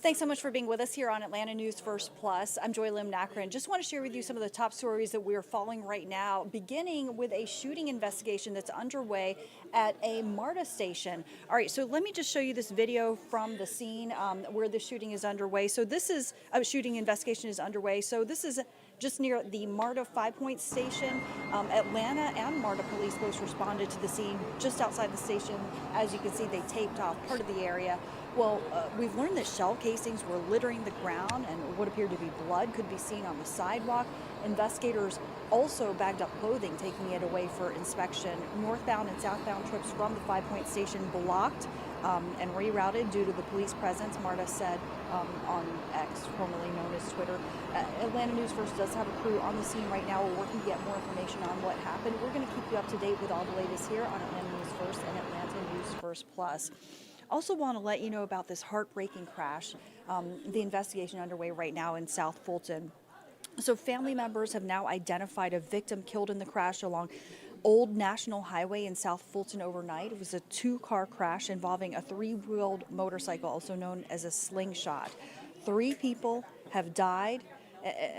Thanks so much for being with us here on Atlanta News First Plus. I'm Joy Lim Nakran. Just want to share with you some of the top stories that we're following right now, beginning with a shooting investigation that's underway at a MARTA station. All right, so let me just show you this video from the scene where the shooting is underway. So this is a shooting investigation is underway. So this is just near the MARTA 5 Point station. Atlanta and MARTA police both responded to the scene just outside the station. As you can see, they taped off part of the area. Well, we've learned that shell casings were littering the ground, and what appeared to be blood could be seen on the sidewalk. Investigators also bagged up clothing, taking it away for inspection. Northbound and southbound trips from the 5 Point station blocked and rerouted due to the police presence, MARTA said on X, formerly known as Twitter. Atlanta News First does have a crew on the scene right now. We're working to get more information on what happened. We're going to keep you up to date with all the latest here on Atlanta News First and Atlanta News First Plus. Also want to let you know about this heartbreaking crash, the investigation underway right now in South Fulton. So family members have now identified a victim killed in the crash along Old National Highway in South Fulton overnight. It was a two-car crash involving a three-wheeled motorcycle, also known as a slingshot. 3 people have died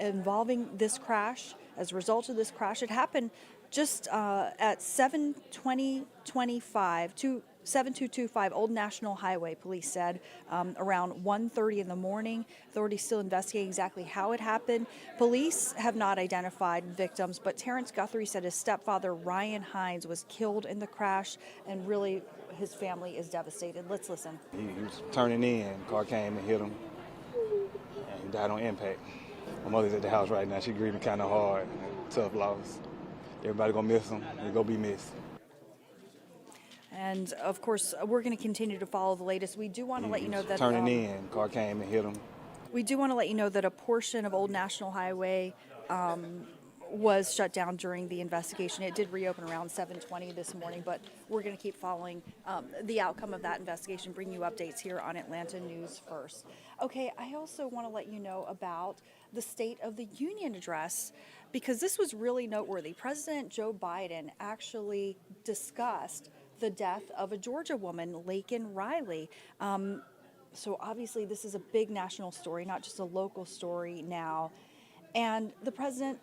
involving this crash. As a result of this crash, it happened just at 7225 Old National Highway, police said, around 1:30 in the morning. Authorities still investigating exactly how it happened. Police have not identified victims, but Terrence Guthrie said his stepfather, Ryan Hines, was killed in the crash, and really his family is devastated. Let's listen. He was turning in, car came and hit him, and he died on impact. My mother's at the house right now. She's grieving kind of hard, tough loss. Everybody gonna miss him. He gonna be missed. And of course, we're going to continue to follow the latest. We do want to let you know that turning in, car came and hit him. We do want to let you know that a portion of Old National Highway was shut down during the investigation. It did reopen around 7:20 this morning, but we're going to keep following the outcome of that investigation, bring you updates here on Atlanta News First. Okay, I also want to let you know about the State of the Union address, because this was really noteworthy. President Joe Biden actually discussed the death of a Georgia woman, Laken Riley. So obviously this is a big national story, not just a local story now. And the president,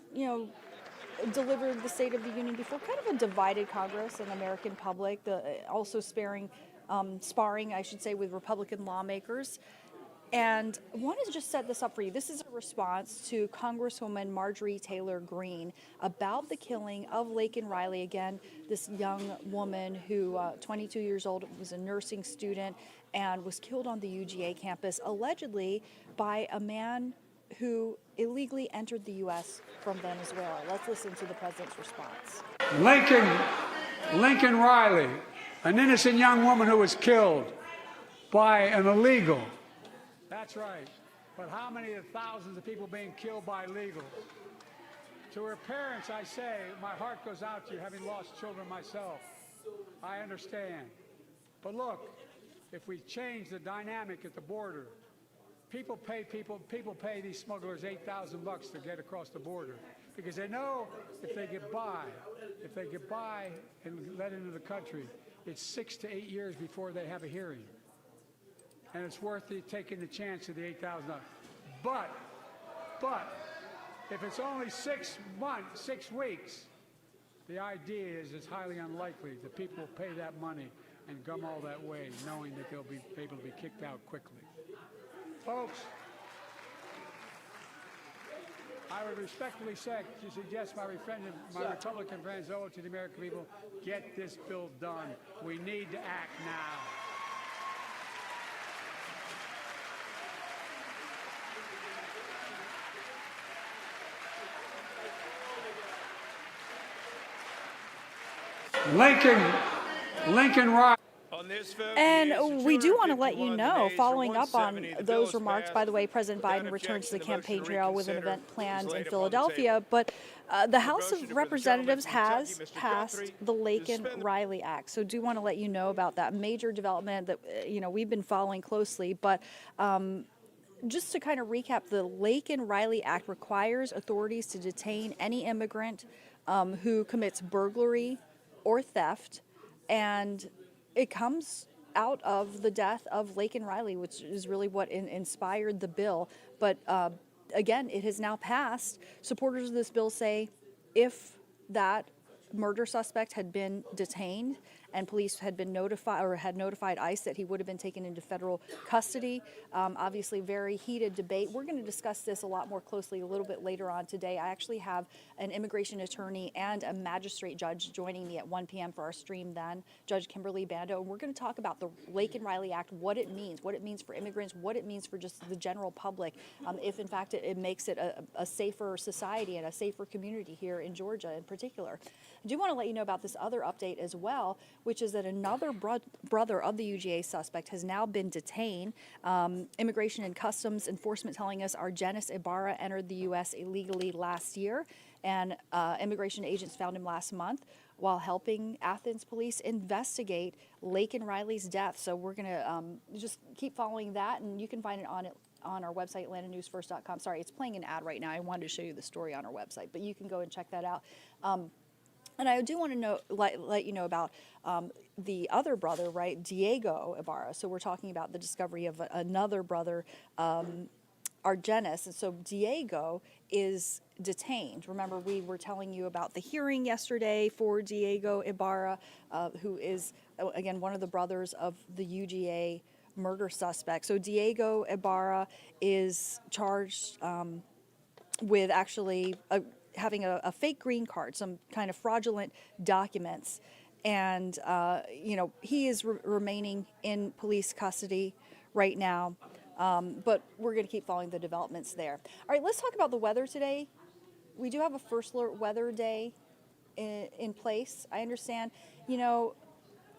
delivered the State of the Union before kind of a divided Congress and American public, also sparring, I should say, with Republican lawmakers. And I wanted to just set this up for you. This is a response to Congresswoman Marjorie Taylor Greene about the killing of Laken Riley. Again, this young woman who, 22 years old, was a nursing student and was killed on the UGA campus, allegedly by a man who illegally entered the U.S. from Venezuela. Let's listen to the president's response. Laken Riley, an innocent young woman who was killed by an illegal. That's right. But how many of thousands of people being killed by illegals? To her parents, I say, my heart goes out to you, having lost children myself. I understand. But look, if we change the dynamic at the border, people pay these smugglers $8,000 to get across the border, because they know if they get by and let into the country, it's 6 to 8 years before they have a hearing. And it's worth taking the chance of the $8,000. But if it's only 6 weeks, the idea is it's highly unlikely that people will pay that money and come all that way, knowing that they'll be able to be kicked out quickly. Folks, I would respectfully suggest my Republican friends owe it to the American people, get this bill done. We need to act now. Laken Riley. And we do want to let you know, following up on those remarks, by the way, President Biden returned to the campaign trail with an event planned in Philadelphia, but the House of Representatives has passed the Laken Riley Act. So do want to let you know about that major development that, we've been following closely. But just to kind of recap, the Laken Riley Act requires authorities to detain any immigrant who commits burglary or theft, and it comes out of the death of Laken Riley, which is really what inspired the bill. But again, it has now passed. Supporters of this bill say if that murder suspect had been detained and police had been notified or had notified ICE that he would have been taken into federal custody. Obviously, very heated debate. We're going to discuss this a lot more closely a little bit later on today. I actually have an immigration attorney and a magistrate judge joining me at 1 p.m. for our stream then, Judge Kimberly Bando. And we're going to talk about the Laken Riley Act, what it means for immigrants, what it means for just the general public, if in fact it makes it a safer society and a safer community here in Georgia in particular. I do want to let you know about this other update as well, which is that another brother of the UGA suspect has now been detained. Immigration and Customs Enforcement telling us Argenis Ibarra entered the U.S. illegally last year, and immigration agents found him last month while helping Athens police investigate Laken Riley's death. So we're going to just keep following that, and you can find it on our website, AtlantaNewsFirst.com. Sorry, it's playing an ad right now. I wanted to show you the story on our website, but you can go and check that out. And I do want to let you know about the other brother, right, Diego Ibarra. So we're talking about the discovery of another brother, Argenis. And so Diego is detained. Remember, we were telling you about the hearing yesterday for Diego Ibarra, who is, again, one of the brothers of the UGA murder suspect. So Diego Ibarra is charged with actually having a fake green card, some kind of fraudulent documents. And, he is remaining in police custody right now. But we're going to keep following the developments there. All right, let's talk about the weather today. We do have a first alert weather day in place. I understand,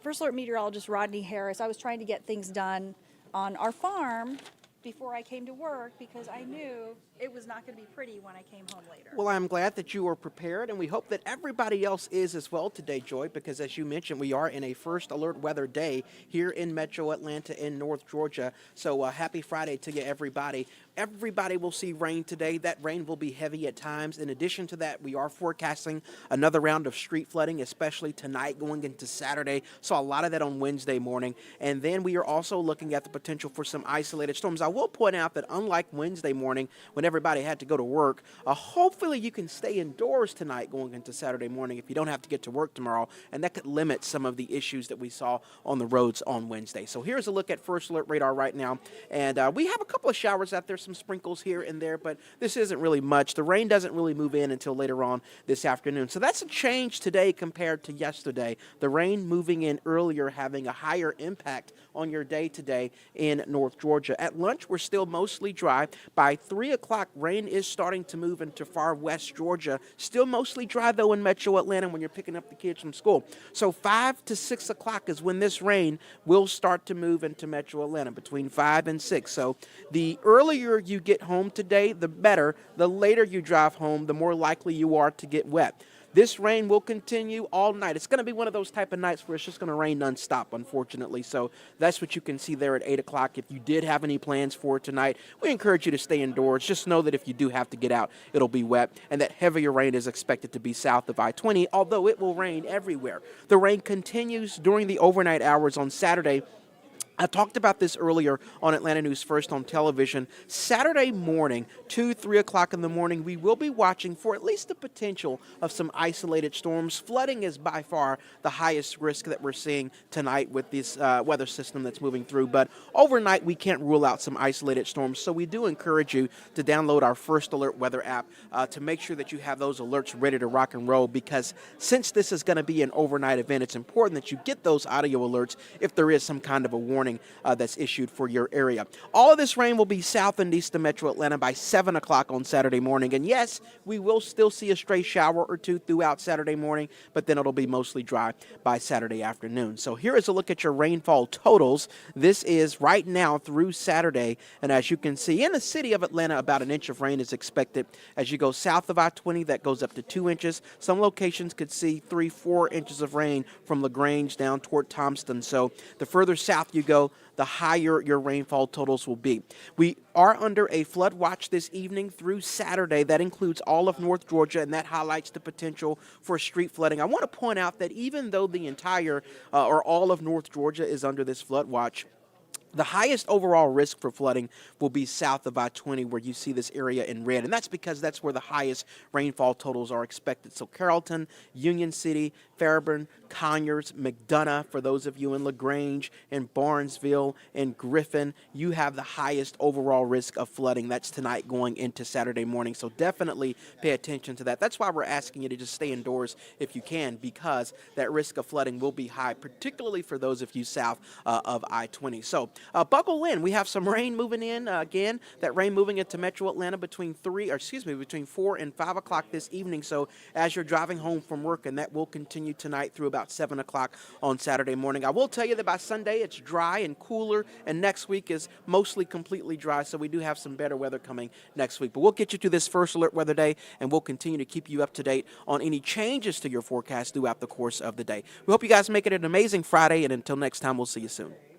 First alert meteorologist Rodney Harris, I was trying to get things done on our farm before I came to work because I knew it was not going to be pretty when I came home later. Well, I'm glad that you were prepared, and we hope that everybody else is as well today, Joy, because as you mentioned, we are in a first alert weather day here in Metro Atlanta in North Georgia. So happy Friday to you, everybody. Everybody will see rain today. That rain will be heavy at times. In addition to that, we are forecasting another round of street flooding, especially tonight going into Saturday. Saw a lot of that on Wednesday morning. And then we are also looking at the potential for some isolated storms. I will point out that unlike Wednesday morning when everybody had to go to work, hopefully you can stay indoors tonight going into Saturday morning if you don't have to get to work tomorrow. And that could limit some of the issues that we saw on the roads on Wednesday. So here's a look at first alert radar right now. And we have a couple of showers out there, some sprinkles here and there, but this isn't really much. The rain doesn't really move in until later on this afternoon. So that's a change today compared to yesterday. The rain moving in earlier, having a higher impact on your day today in North Georgia. At lunch, we're still mostly dry. By 3 o'clock, rain is starting to move into far west Georgia. Still mostly dry, though, in Metro Atlanta when you're picking up the kids from school. So 5 to 6 o'clock is when this rain will start to move into Metro Atlanta, between 5 and 6. So the earlier you get home today, the better. The later you drive home, the more likely you are to get wet. This rain will continue all night. It's going to be one of those type of nights where it's just going to rain nonstop, unfortunately. So that's what you can see there at 8 o'clock. If you did have any plans for tonight, we encourage you to stay indoors. Just know that if you do have to get out, it'll be wet, and that heavier rain is expected to be south of I-20, although it will rain everywhere. The rain continues during the overnight hours on Saturday. I talked about this earlier on Atlanta News First on television. Saturday morning, 2, 3 o'clock in the morning, we will be watching for at least the potential of some isolated storms. Flooding is by far the highest risk that we're seeing tonight with this weather system that's moving through. But overnight, we can't rule out some isolated storms. So we do encourage you to download our First Alert weather app to make sure that you have those alerts ready to rock and roll, because since this is going to be an overnight event, it's important that you get those audio alerts if there is some kind of a warning that's issued for your area. All of this rain will be south and east of Metro Atlanta by 7 o'clock on Saturday morning. And yes, we will still see a stray shower or two throughout Saturday morning, but then it'll be mostly dry by Saturday afternoon. So here is a look at your rainfall totals. This is right now through Saturday. And as you can see, in the city of Atlanta, about an inch of rain is expected. As you go south of I-20, that goes up to 2 inches. Some locations could see 3, 4 inches of rain from LaGrange down toward Thompson. So the further south you go, go, the higher your rainfall totals will be. We are under a flood watch this evening through Saturday. That includes all of North Georgia, and that highlights the potential for street flooding. I want to point out that even though the entire or all of North Georgia is under this flood watch, the highest overall risk for flooding will be south of I-20, where you see this area in red, and that's because that's where the highest rainfall totals are expected. So Carrollton, Union City, Fairburn, Conyers, McDonough, for those of you in LaGrange, and Barnesville, and Griffin, you have the highest overall risk of flooding. That's tonight going into Saturday morning, so definitely pay attention to that. That's why we're asking you to just stay indoors if you can, because that risk of flooding will be high, particularly for those of you south of I-20. So buckle in. We have some rain moving in again. That rain moving into Metro Atlanta between 4 and 5 o'clock this evening. So as you're driving home from work, and that will continue tonight through about 7 o'clock on Saturday morning. I will tell you that by Sunday it's dry and cooler, and next week is mostly completely dry. So we do have some better weather coming next week. But we'll get you to this first alert weather day, and we'll continue to keep you up to date on any changes to your forecast throughout the course of the day. We hope you guys make it an amazing Friday, and until next time, we'll see you soon.